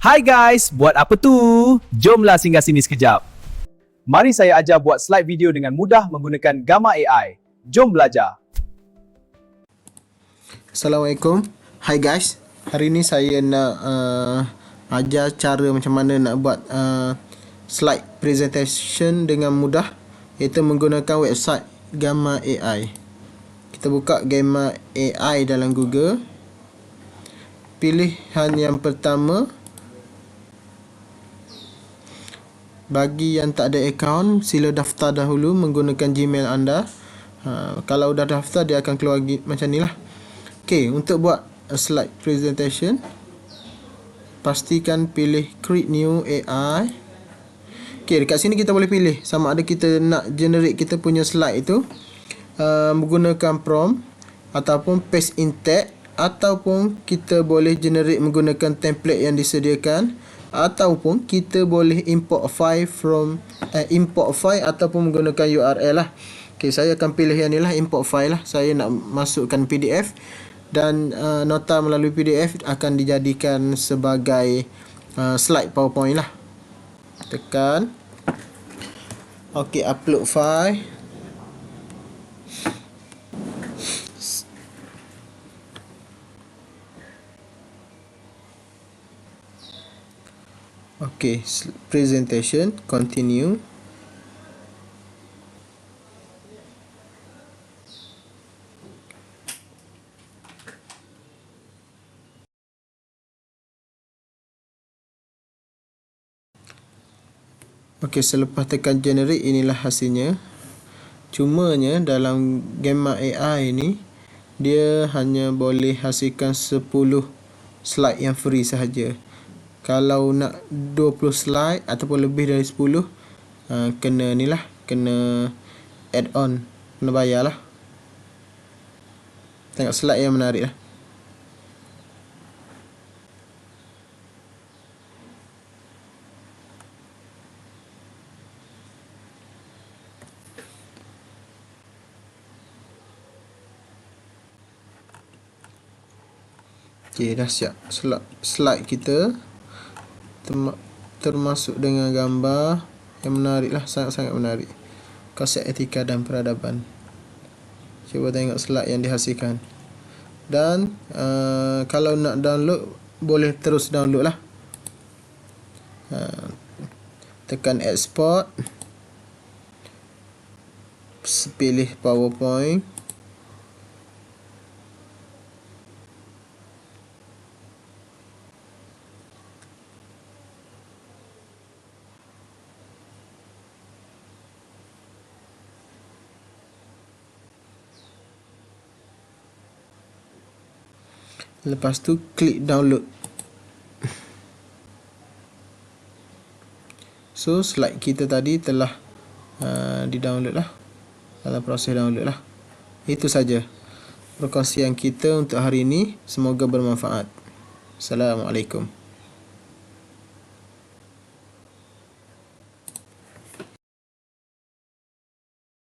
Hai guys, buat apa tu? Jomlah singgah sini sekejap. Mari saya ajar buat slide video dengan mudah menggunakan Gamma AI. Jom belajar. Assalamualaikum. Hai guys. Hari ni saya nak ajar cara macam mana nak buat slide presentation dengan mudah, iaitu menggunakan website Gamma AI. Kita buka Gamma AI dalam Google. Pilihan yang pertama, bagi yang tak ada akaun, sila daftar dahulu menggunakan Gmail anda. Kalau dah daftar, dia akan keluar macam ni lah. Okay, untuk buat slide presentation, pastikan pilih Create New AI. Okay, dekat sini kita boleh pilih sama ada kita nak generate kita punya slide itu menggunakan prompt ataupun paste in tag, ataupun kita boleh generate menggunakan template yang disediakan, ataupun kita boleh import file ataupun menggunakan URL lah. Okay, saya akan pilih yang ni lah, import file lah. Saya nak masukkan PDF dan nota melalui PDF akan dijadikan sebagai slide PowerPoint lah. Tekan OK, upload file. OK, presentation, continue. OK, selepas tekan generate, inilah hasilnya. Cumanya dalam Gamma AI ni, dia hanya boleh hasilkan 10 slide yang free sahaja. Kalau nak 20 slide ataupun lebih dari 10, kena ni lah, kena add on, kena bayar lah. Tengok slide yang menarik lah. Okay, dah siap slide kita, termasuk dengan gambar yang menarik lah, sangat-sangat menarik. Konsep etika dan peradaban. Cuba tengok slide yang dihasilkan. Dan kalau nak download, boleh terus download lah. Tekan export, pilih PowerPoint. Lepas tu klik download. So slide kita tadi telah di-download lah, dalam proses download lah. Itu saja perkongsian kita untuk hari ini. Semoga bermanfaat. Assalamualaikum.